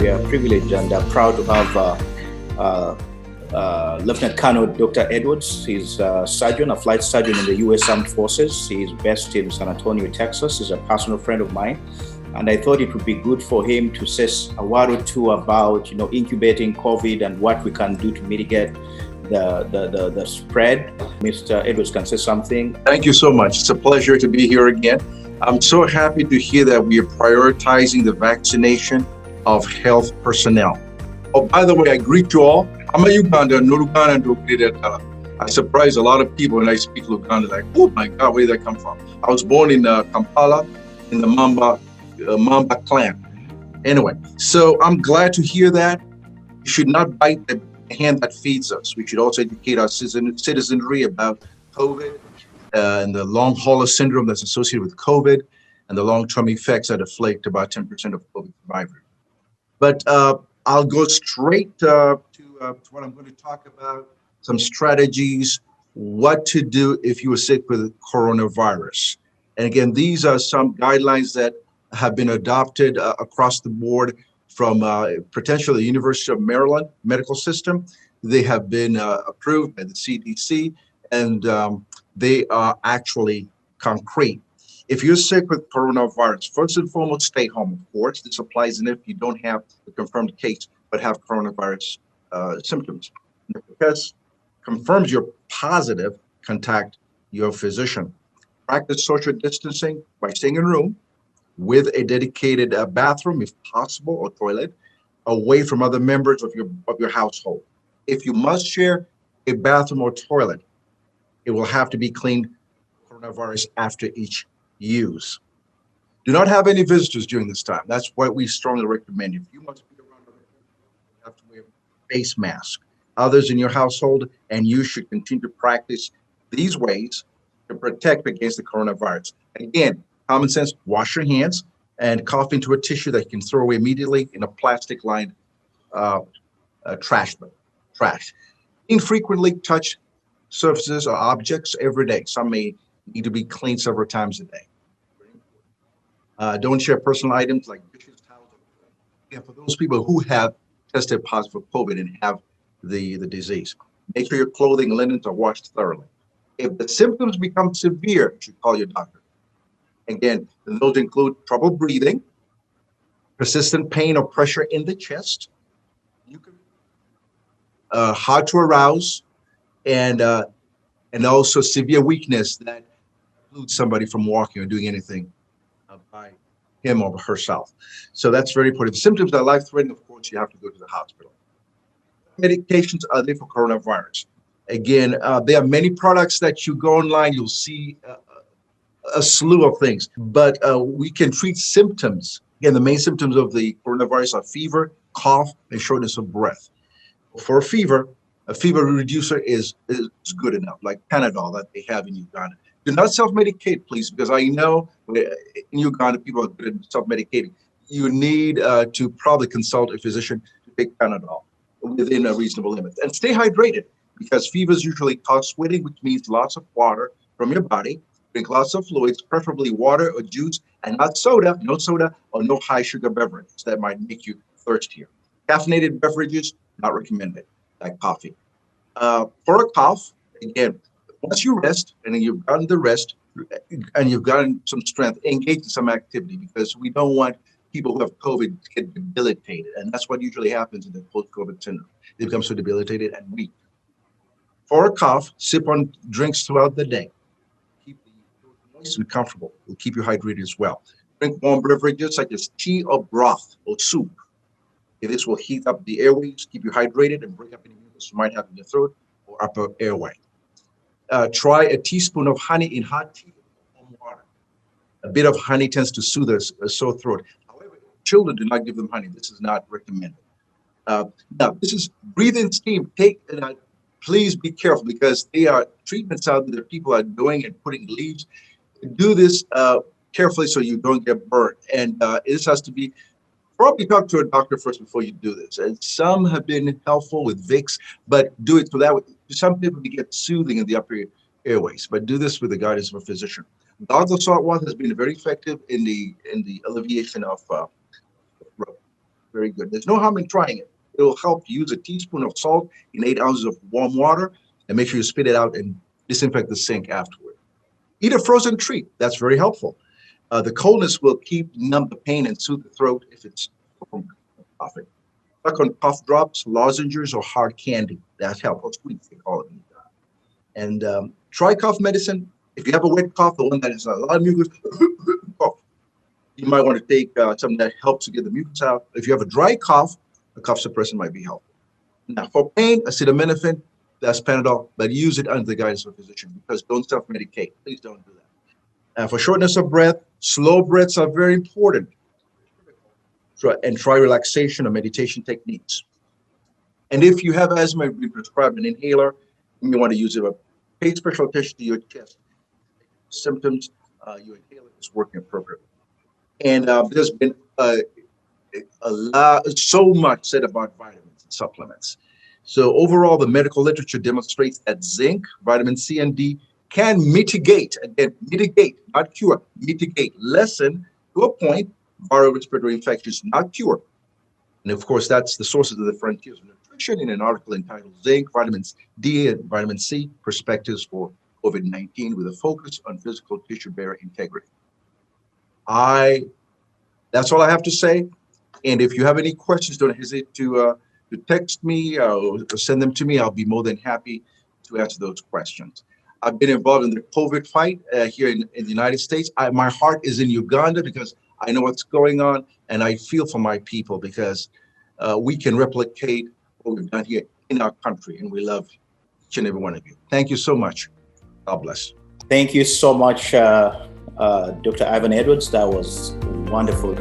we are privileged and proud to have Lieutenant Colonel Dr. Edwards. He's a surgeon, a flight surgeon in the U.S. Armed Forces. He's based in San Antonio, Texas. He's a personal friend of mine. And I thought it would be good for him to say a word or two about, incubating COVID and what we can do to mitigate the spread. Mr. Edwards can say something. Thank you so much. It's a pleasure to be here again. I'm so happy to hear that we are prioritizing the vaccination of health personnel. Oh, by the way, I greet you all. I'm a Uganda, no Luganda. I surprise a lot of people when I speak Luganda, like, oh my God, where did that come from? I was born in Kampala, in the Mamba clan. Anyway, so I'm glad to hear that. You should not bite the hand that feeds us. We should also educate our citizenry about COVID and the long hauler syndrome that's associated with COVID and the long-term effects that afflict about 10% of COVID survivors. But I'll go straight to what I'm going to talk about, some strategies, what to do if you were sick with coronavirus. And again, these are some guidelines that have been adopted across the board from potentially the University of Maryland medical system. They have been approved by the CDC, and they are actually concrete. If you're sick with coronavirus, first and foremost, stay home, of course. This applies if you don't have a confirmed case, but have coronavirus symptoms. If the test confirms you're positive, contact your physician. Practice social distancing by staying in a room with a dedicated bathroom, if possible, or toilet, away from other members of your household. If you must share a bathroom or toilet, it will have to be cleaned coronavirus after each use. Do not have any visitors during this time. That's what we strongly recommend. If you must be around other people, you have to wear a face mask. Others in your household, and you should continue to practice these ways to protect against the coronavirus. Again, common sense, wash your hands and cough into a tissue that you can throw away immediately in a plastic-lined trash bin. Infrequently touch surfaces or objects every day. Some may need to be cleaned several times a day. Don't share personal items like dishes, towels. And for those people who have tested positive for COVID and have the disease, make sure your clothing and linens are washed thoroughly. If the symptoms become severe, you should call your doctor. Again, those include trouble breathing, persistent pain or pressure in the chest, hard to arouse, and also severe weakness that precludes somebody from walking or doing anything by him or herself. So that's very important. If symptoms are life-threatening, of course, you have to go to the hospital. Medications are there for coronavirus. Again, there are many products that you go online, you'll see a slew of things, but we can treat symptoms. Again, the main symptoms of the coronavirus are fever, cough, and shortness of breath. For a fever reducer is good enough, like Panadol that they have in Uganda. Do not self-medicate, please, because I know in Uganda people are good at self-medicating. You need to probably consult a physician to take Panadol within a reasonable limit. And stay hydrated, because fevers usually cause sweating, which means lots of water from your body. Drink lots of fluids, preferably water or juice, and not soda, no soda or no high sugar beverages that might make you thirstier. Caffeinated beverages, not recommended, like coffee. For a cough, again, once you rest and you've gotten the rest and you've gotten some strength, engage in some activity, because we don't want people who have COVID to get debilitated. And that's what usually happens in the post-COVID syndrome. They become so debilitated and weak. For a cough, sip on drinks throughout the day. Keep the moist and comfortable. Will keep you hydrated as well. Drink warm beverages such as tea or broth or soup. This will heat up the airways, keep you hydrated, and break up any mucus you might have in your throat or upper airway. Try a teaspoon of honey in hot tea or warm water. A bit of honey tends to soothe a sore throat. However, children, do not give them honey. This is not recommended. Now, this is breathe in steam. Please be careful, because there are treatments out there that people are doing and putting leaves. Do this carefully so you don't get burnt. And this has to be, probably talk to a doctor first before you do this. And some have been helpful with Vicks, but do it for that. Some people get soothing in the upper airways, but do this with the guidance of a physician. Gargle salt water has been very effective in the alleviation of throat. very good. There's no harm in trying it. It will help you use a teaspoon of salt in 8 ounces of warm water, and make sure you spit it out and disinfect the sink afterward. Eat a frozen treat. That's very helpful. The coldness will numb the pain and soothe the throat if it's from coughing. Suck on cough drops, lozenges, or hard candy. That's helpful. Squeeze, they call it. And try cough medicine. If you have a wet cough, the one that is a lot of mucus, cough, you might want to take something that helps to get the mucus out. If you have a dry cough, a cough suppressant might be helpful. Now, for pain, acetaminophen, that's Panadol, but use it under the guidance of a physician, because don't self-medicate. Please don't do that. And for shortness of breath, slow breaths are very important. And try relaxation or meditation techniques. And if you have asthma, we prescribe an inhaler. You may want to use it. Pay special attention to your chest symptoms. Your inhaler is working appropriately. And there's been so much said about vitamins and supplements. So overall, the medical literature demonstrates that zinc, vitamin C, and D can mitigate, again, mitigate, not cure, mitigate, lessen to a point viral respiratory infections, not cure. And of course, that's the sources of the frontiers of nutrition in an article entitled Zinc, Vitamins D, and Vitamin C, Perspectives for COVID-19 with a focus on physical tissue barrier integrity. That's all I have to say. And if you have any questions, don't hesitate to text me or send them to me. I'll be more than happy to answer those questions. I've been involved in the COVID fight here in the United States. My heart is in Uganda because I know what's going on, and I feel for my people, because we can replicate what we've done here in our country, and we love each and every one of you. Thank you so much. God bless. Thank you so much, Dr. Ivan Edwards. That was wonderful.